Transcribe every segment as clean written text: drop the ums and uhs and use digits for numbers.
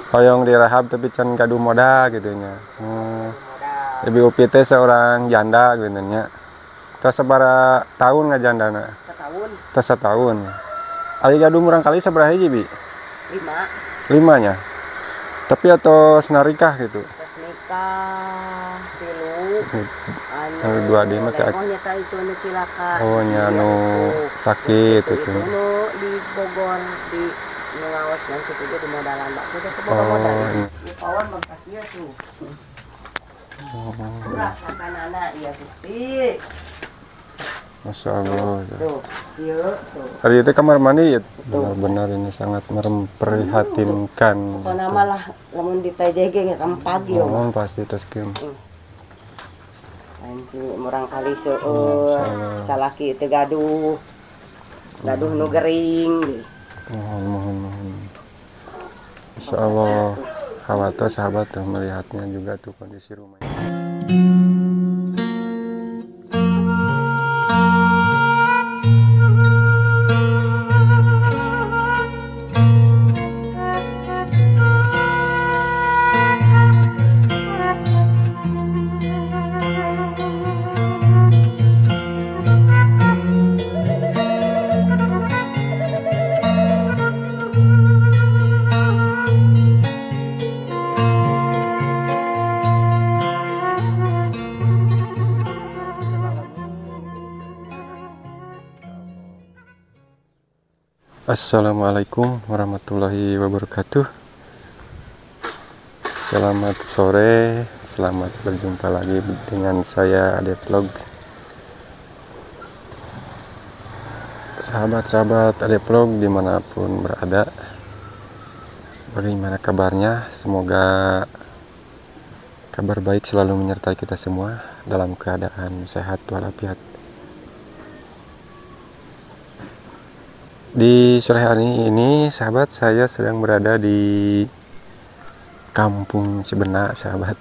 hoyong direhab tapi can gaduh moda gitu nya. Ibu Upi teh seorang janda gitu nya. Teu sabaraha tahun ngajandana? Setahun. Teu setahun. Ari gaduh murang kali sabaraha hiji, Bi? 5. 5 nya. Tapi atau senarikah gitu. Terus nikah 3. Anu 2 di mah teh. Oh nyata itu anu cilaka. Oh nya anu sakit itu. Anu di Bogor di ngawas nang kitu ge di modalan Mbak. Kudu ke Bogor modal. Di kawan bangsa kieu tuh. Berat kanana ieu Gusti. Masya Allah. Tuh, ieu tuh. Hari itu kamar mandi ya, benar-benar ini sangat memprihatinkan. Pokona malah lamun di TJG nya kam pagi yo. Oh, pasti tos kieu. Lain si murang kali seueur salaki teu gaduh. Gaduh nu gering. Mohon. Insya Allah, khawatir sahabat tuh melihatnya juga tuh kondisi rumahnya. Assalamualaikum warahmatullahi wabarakatuh. Selamat sore, selamat berjumpa lagi dengan saya Ade Vlog. Sahabat-sahabat Ade Vlog dimanapun berada, bagaimana kabarnya? Semoga kabar baik selalu menyertai kita semua dalam keadaan sehat walafiat. Di sore hari ini, sahabat, saya sedang berada di Kampung Cibenak, sahabat.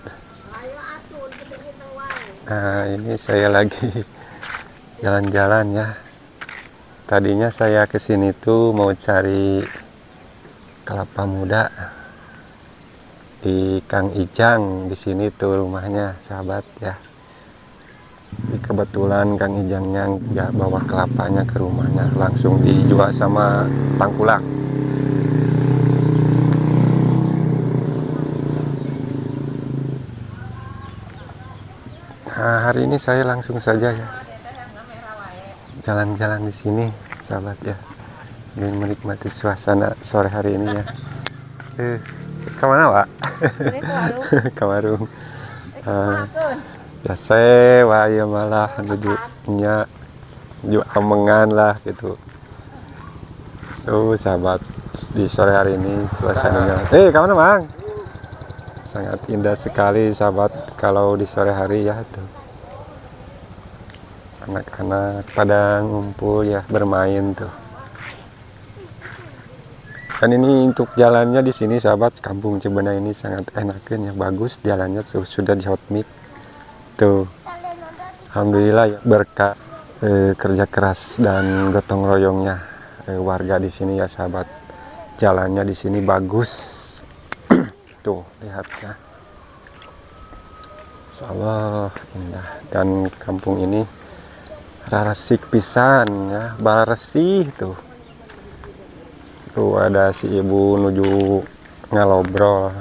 Nah, ini saya lagi jalan-jalan ya. Tadinya saya kesini tuh mau cari kelapa muda di Kang Ijang. Di sini tuh rumahnya, sahabat ya. Kebetulan Kang Ijangnya nggak bawa kelapanya ke rumahnya, langsung dijual sama tangkulak. Nah, hari ini saya langsung saja ya jalan-jalan di sini, sahabat ya, ingin menikmati suasana sore hari ini ya. Kemana, Pak? Ke warung. Ya saya ya malah duduknya juga amengan lah gitu. Tuh sahabat, di sore hari ini suasananya. Kemana, Bang? Sangat indah sekali sahabat kalau di sore hari ya tuh. Anak-anak pada ngumpul ya bermain tuh. Dan ini untuk jalannya di sini sahabat, Kampung Cibenak ini sangat enakan ya, bagus jalannya sudah di hot mix. Tuh, alhamdulillah ya, berkat kerja keras dan gotong royongnya warga di sini ya sahabat, jalannya di sini bagus. Tuh lihat ya, insyaallah indah. Dan kampung ini raresik pisan ya, baresih tuh. Tuh ada si ibu nuju ngalobrol.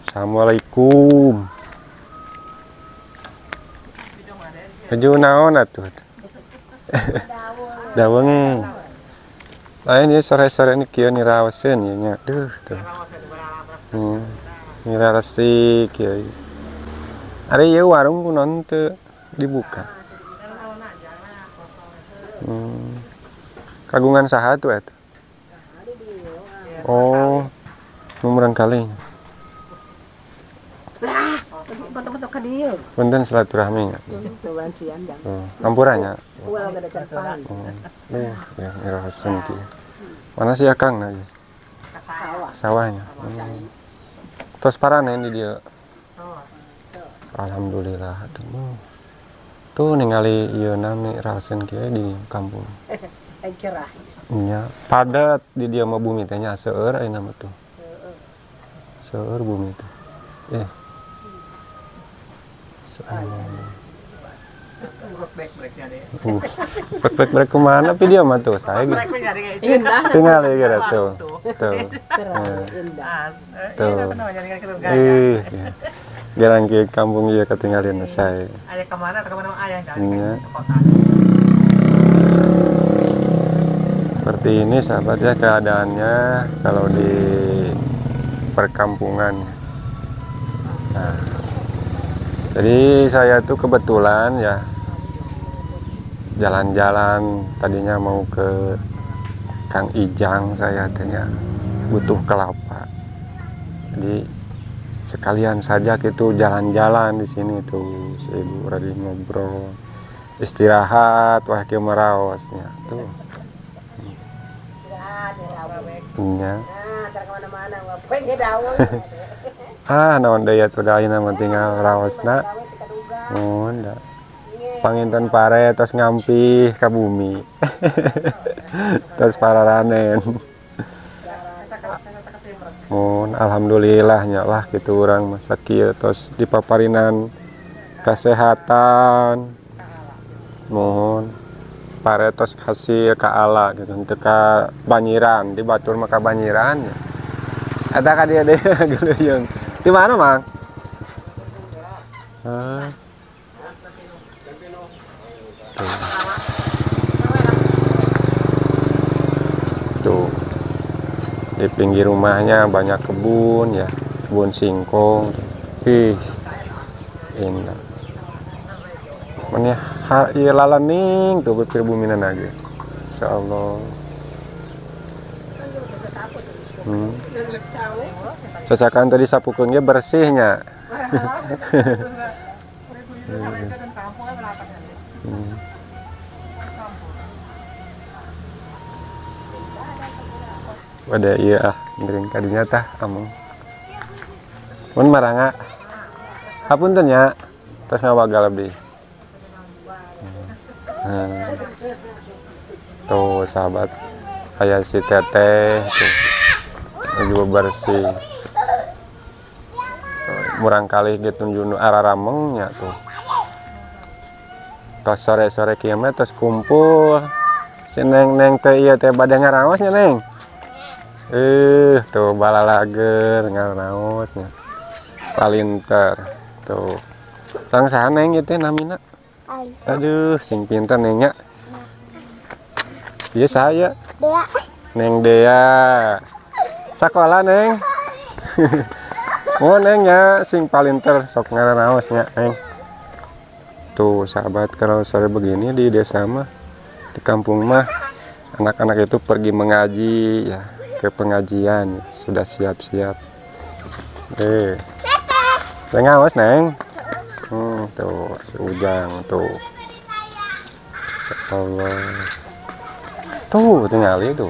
Assalamualaikum. Keju naon atuh? Daweng. Lain ya sore-sore ini kieu niraoseun ieu nya. Duh tuh. Niraresik kieu. Ari ieu warung kunaon teu dibuka. Kagungan saha tuh eta? Oh. Numurang kali. Foto-foto ka dieu. Punten silaturahmi nya. Hampuranya. Ya, ngerasain kieu. Mana sih Akang lagi? Sawahnya. Terus parane di dia. Alhamdulillah tuh. Tuh ningali ieu nami rasain kieu di kampung. Cerah. Nya padat di dia mah bumi teh nya seueur ayeuna mah tuh. Seur bumi itu. Soalnya. Brek kemana video mah tuh saya gitu. Tinggal ya kira tuh. Jarang ke kampung ya ketinggalin saya. Ayah kemana ayah Iya. Seperti ini sahabat ya keadaannya kalau di perkampungan. Nah, jadi saya tuh kebetulan ya jalan-jalan tadinya mau ke Kang Ijang, saya tanya butuh kelapa. Jadi sekalian saja gitu jalan-jalan di sini tuh, si ibu lagi ngobrol, istirahat, wah kieu maraosnya tuh. Iya. Naon deui atuh da ayeuna mah tinggal raosna. Da. Panginten pare tos ngampi ka bumi. Tos pararanen. Alhamdulillah nya lah kitu urang mah sakieu tos dipaparinan kesehatan. Mohon pare tos hasil ka ala gitu teu ka banyiran, di batur mah ka banyiran. Eta ka dia deui geuleung. Di mana, Mang? Tuh. Di pinggir rumahnya banyak kebun ya, kebun singkong. Indah. Mana ieu lalaning tuh beutir bumina lagi. Insyaallah. Cacakan tadi sapukeun ge bersihnya. Wadah iya ngiring kadinya tah amung. Mun maranga. Hapunten nya. Tos ngawagal abdi. Tuh sahabat aya si teteh tuh. Juga bersih. Murang kali gitu tunjun araramengnya tuh. Tos sore-sore kieu mah tos kumpul. Si neng teh ieu teh bade ngaraosnya neng. Tuh balalager ngaraosnya. Palinter tuh. Sang saha neng ieu teh namina? Aduh, sing pinter nengnya. Ieu saya. Dea. Neng Dea. Sakola neng. Oh nengnya sing palinter sok ngaraosnya neng. Tuh sahabat kalau sore begini di desa mah di kampung mah anak-anak itu pergi mengaji ya, ke pengajian sudah siap-siap. Saya ngawas neng. Tuh si Ujang tuh. Allah. Tuh tinggal itu.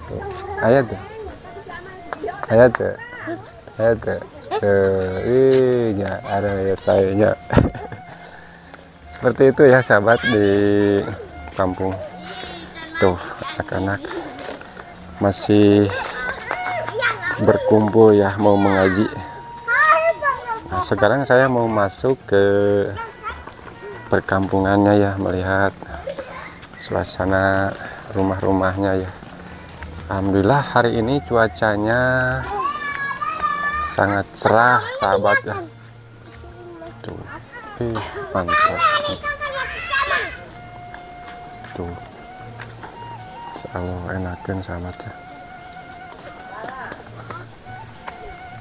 Tuh. Ayat tuh. Ayat tuh. Ayat tuh. Ya ada ya sayanya. Seperti itu ya sahabat di kampung. Tuh anak-anak masih berkumpul ya mau mengaji. Nah, sekarang saya mau masuk ke perkampungannya ya, melihat suasana rumah-rumahnya ya. Alhamdulillah hari ini cuacanya sangat cerah sahabat ya. Tuh, mantap. Tuh, selalu enakan sahabat ya.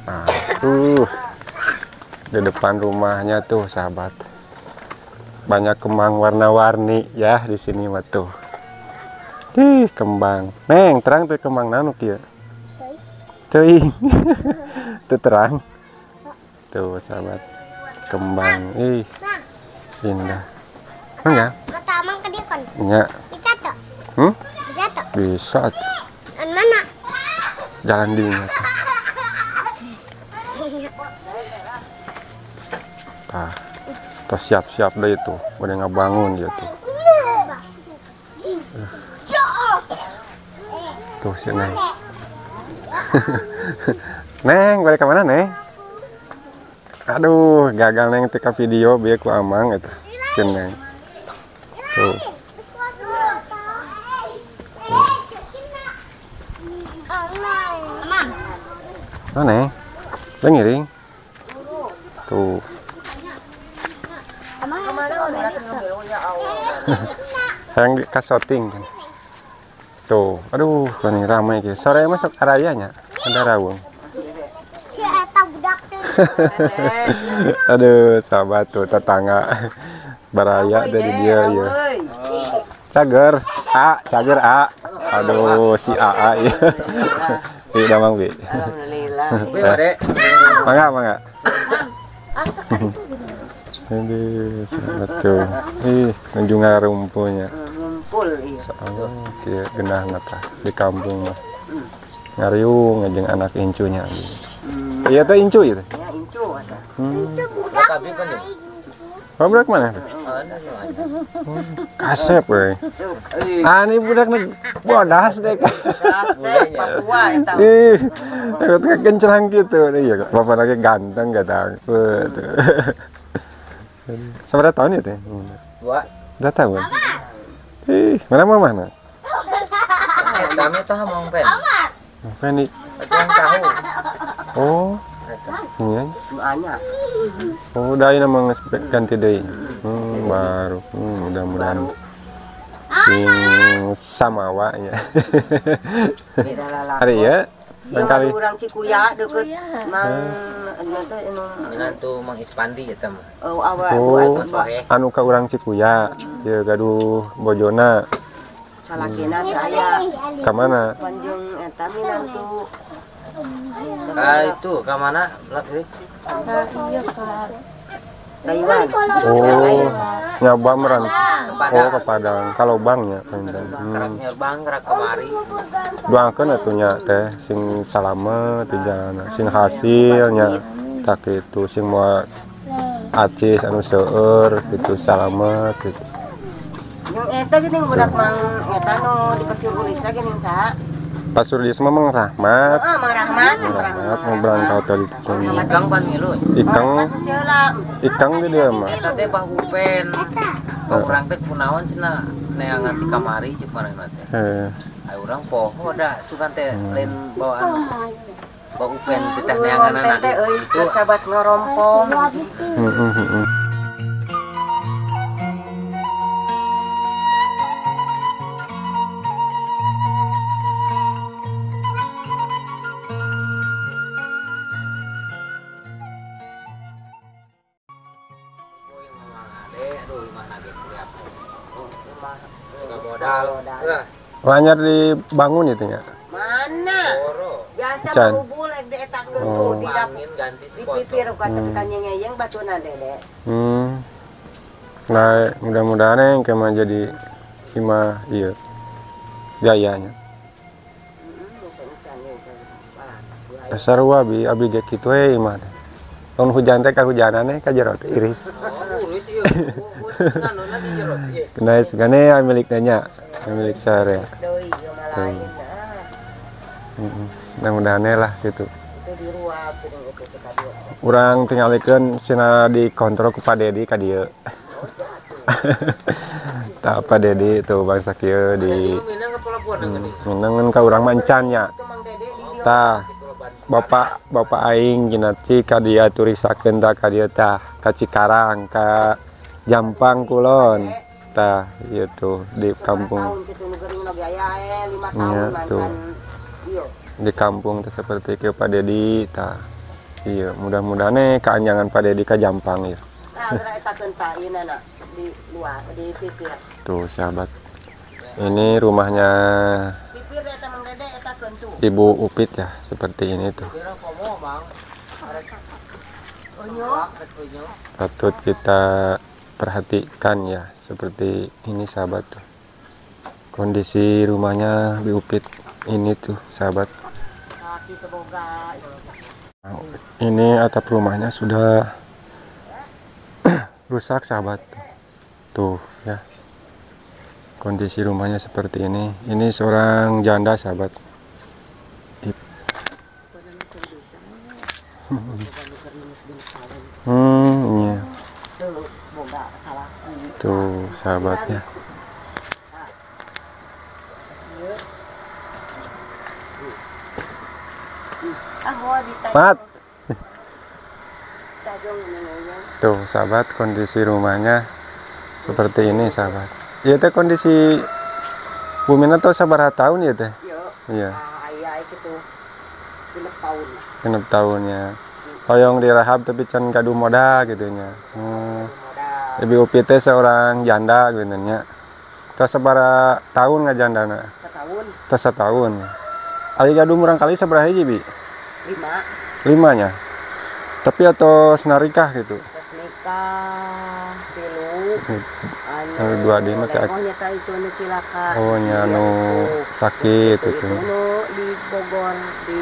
Nah, di depan rumahnya tuh sahabat banyak kembang warna-warni ya di sini mah tuh. Kembang neng terang tuh kembang nanuk ya cuy. Tuh terang tuh sahabat kembang indah enggak ya bisa tuh. Mana jalan di tuh. Tuh siap-siap deh itu udah ngebangun dia tuh. Tuh si neng. Neng, balik ke mana, Neng? Aduh, gagal Neng tika video biar ku amang itu. Sin Neng. Tuh. Oh, Neng. Udah ngiring? Tuh. Yang kasoting kan. Tuh, aduh, kan ramai gitu. Sore masuk arayanya, ada rawung. Aduh, sahabat tuh tetangga baraya dari dia ya. Cager A. Aduh, si AA ya. Iya, Mang Bi. Alhamdulillah. Mangga. Aduh, sahabat tuh. Kunjungan rumpunya. Ngumpul iya. Soalnya dia genah nata di kampung mah. Ngariung ngajeng anak incunya. Iya teh incu itu. Ya incu ata. Tapi kan ya. Budak mana? Kasep we. Ini budak bodas deh. Kasep Papua eta. Ih, itu kencelang gitu. Iya, bapak lagi ganteng gadang. Tuh. Seberapa tahun ya teh? 2 tahun. Ih, mana? Kami tuh mau pen. Apa nih? Yang tahu. Oh, iya. Banyak. Oh, udah ini namanya ganti deh. Baru. Mudah-mudahan sing samawa ya. Beda lalaki. Hari ya. Yang Kali. orang Cikuya deket mang nyata Dengan tuh Mang Ispandi ya teman. Anu ka urang Cikuya. Ya gaduh bojona. salakina saya. Ka mana? Panjung eta minantu. Itu ke mana? Taiwan. Oh, nyoba merantau ke Padang. Kalau bangnya Nyerbang gerak kemari. doakeun atunya teh sing salamet di jalan, sing hasilnya tak itu sing moal acis anu seueur gitu salamet gitu. Yang eta geuning budak mang eta nu di Pasir Ulis lagi ning saha? Pasur di semua Mang Rahmat. Heeh, Mang Rahmat. Mau berangkat tadi. Ikang pan ngilu. Ikang di dia mah. Eta teh bahupen. Ka urang teh kunaon cenah neangan di kamari ceuk manehna teh. Ai urang poho da sugan teh lain bawaan bahupen teh neanganana itu sahabat ngorompong. Lanyar dibangun itu ya? Mana? Biasa berhubung lagi di etak tuh di pipir kata nyeng batuna dede. Nah, mudah-mudahan yang kemana jadi hima iya gayanya. Sarua abi ge kitu we imah. Lamun hujan teh kahujanane ka jero teh iris. Kena segane miliknya nya, milik sare. Mudah-mudahan lah gitu. Urang tingalikeun cenah dikontrol ku Pak Dedi ka dieu. Tah Pak Dedi tuh bangsa kieu di minangan ka urang mancannya. Tah Bapak aing jinati ka dia turisakeun tah ka dieu tah ka Cikarang ka Jampang Kulon. Tah ieu tuh di kampung. Iya tuh. Di kampung teh seperti kieu Pak Dedi tah. Iya, mudah-mudahan keanjangan Pak Dedi ka Jampang ya. Di luar di pipir. Tuh sahabat. Ini rumahnya Ibu Upit ya, seperti ini tuh. Patut kita perhatikan ya, seperti ini sahabat tuh. Kondisi rumahnya Ibu Upit ini tuh sahabat. Ini atap rumahnya sudah rusak sahabat. Tuh ya. Kondisi rumahnya seperti ini. Ini seorang janda sahabat. Iya. Tuh, boga salah. Tuh sahabatnya. Mat. Tuh sahabat, kondisi rumahnya seperti ini sahabat. Iya teh kondisi Bumina tuh sabar tahun ya teh? Iya. Ayah itu 6 tahun. 6 tahunnya. Hoyong direhab tapi can kadu modal gitu nya. Ibu Upi teh seorang janda gitu nya. Terus sabaraha tahun ngajandana? Setahun. Terus setahun. Ali kadu murang kali sabaraha hiji bi? 5. 5-nya. Tapi atau senarikah gitu? Terus nikah, tilu. Anu dua di mah teh. Oh nyata itu anu cilaka. Oh nya anu sakit itu. Di Bogor di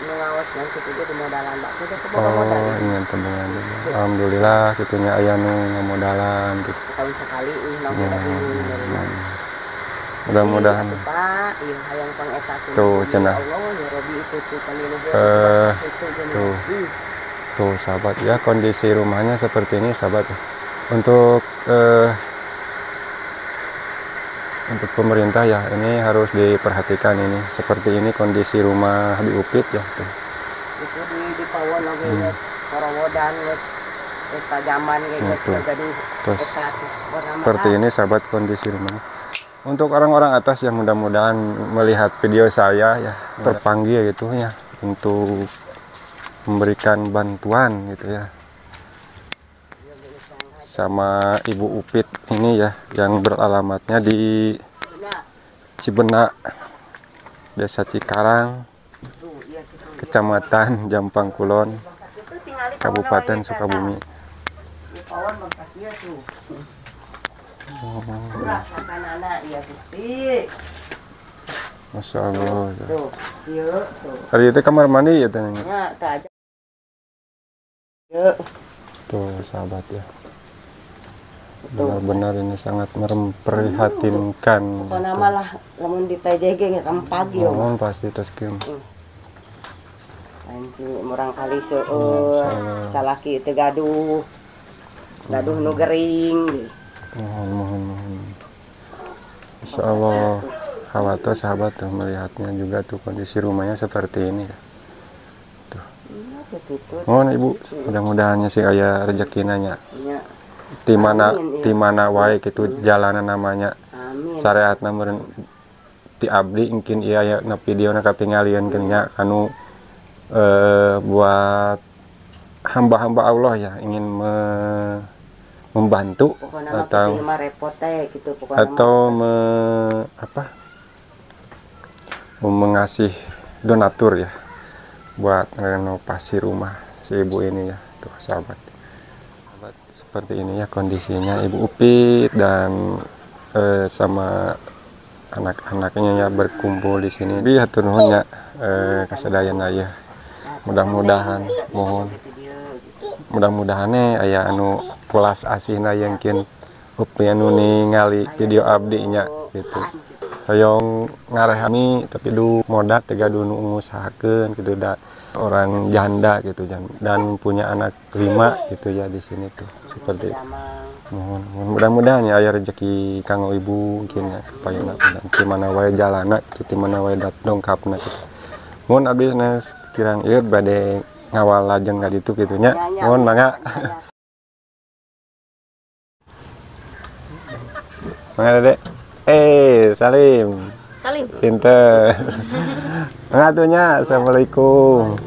ngawas yang situ di modalan Mbak. Udah ke Bogor Oh, modal. ingin temuan juga. Alhamdulillah gitunya aya nu ngamodalan gitu. Tahun sekali nongkrong. Mudah-mudahan. Pak, ieu hayang pangeta Tuh cenah. Allah ya Robi itu tuh Tuh. Tuh sahabat ya, kondisi rumahnya seperti ini sahabat. Untuk pemerintah ya ini harus diperhatikan ini. Seperti ini kondisi rumah Habib Upit ya tuh. Itu di pawon lagi geus korowodan geus eta zaman geus jadi terus seperti ini sahabat kondisi rumahnya. Untuk orang-orang atas yang mudah-mudahan melihat video saya ya terpanggil gitu ya untuk memberikan bantuan gitu ya sama Ibu Upit ini ya yang beralamatnya di Cibenak, Desa Cikarang, Kecamatan Jampang Kulon, Kabupaten Sukabumi. Masya Allah. Hari itu kamar mandi ya tanya. Tuh sahabat ya. Benar-benar ini sangat memprihatinkan. Pokoknya malah lamun ditajege rempag yo. Pasti tos kieu. Anjing murang kali seueur salaki teu gaduh. Gaduh nu gering. Mohon. Insya Allah khawatir sahabat tuh melihatnya juga tuh kondisi rumahnya seperti ini ya. Tuh. Mohon Ibu, mudah-mudahannya sih aya rezekinanya. Di mana wae gitu jalanan namanya. Syariatna meureun ti abdi mungkin ieu aya na videona katingalieun nya anu buat hamba-hamba Allah ya ingin membantu atau mengasih donatur ya buat renovasi rumah si ibu ini ya tuh sahabat seperti ini ya kondisinya Ibu Upit dan sama anak-anaknya ya berkumpul di sini bi hatur nuhun nya kasadayana ya mudah-mudahan aya anu pulas asihna yangkin Upi anu ningali video abdi nya gitu hoyong ngarehani tapi du modat tega du ngusahakeun gitu da orang janda gitu dan punya anak 5 gitu ya di sini tuh seperti mohon mudah-mudahan ya aya rezeki kanggo ibu mungkin ya kapayuna di mana wae jalana di mana wae dongkapna gitu mohon abdi kirang ieu bade ngawal lajeng ka ditu kitu nya mohon mangga mangga Dek Salim pinter ngatunya assalamualaikum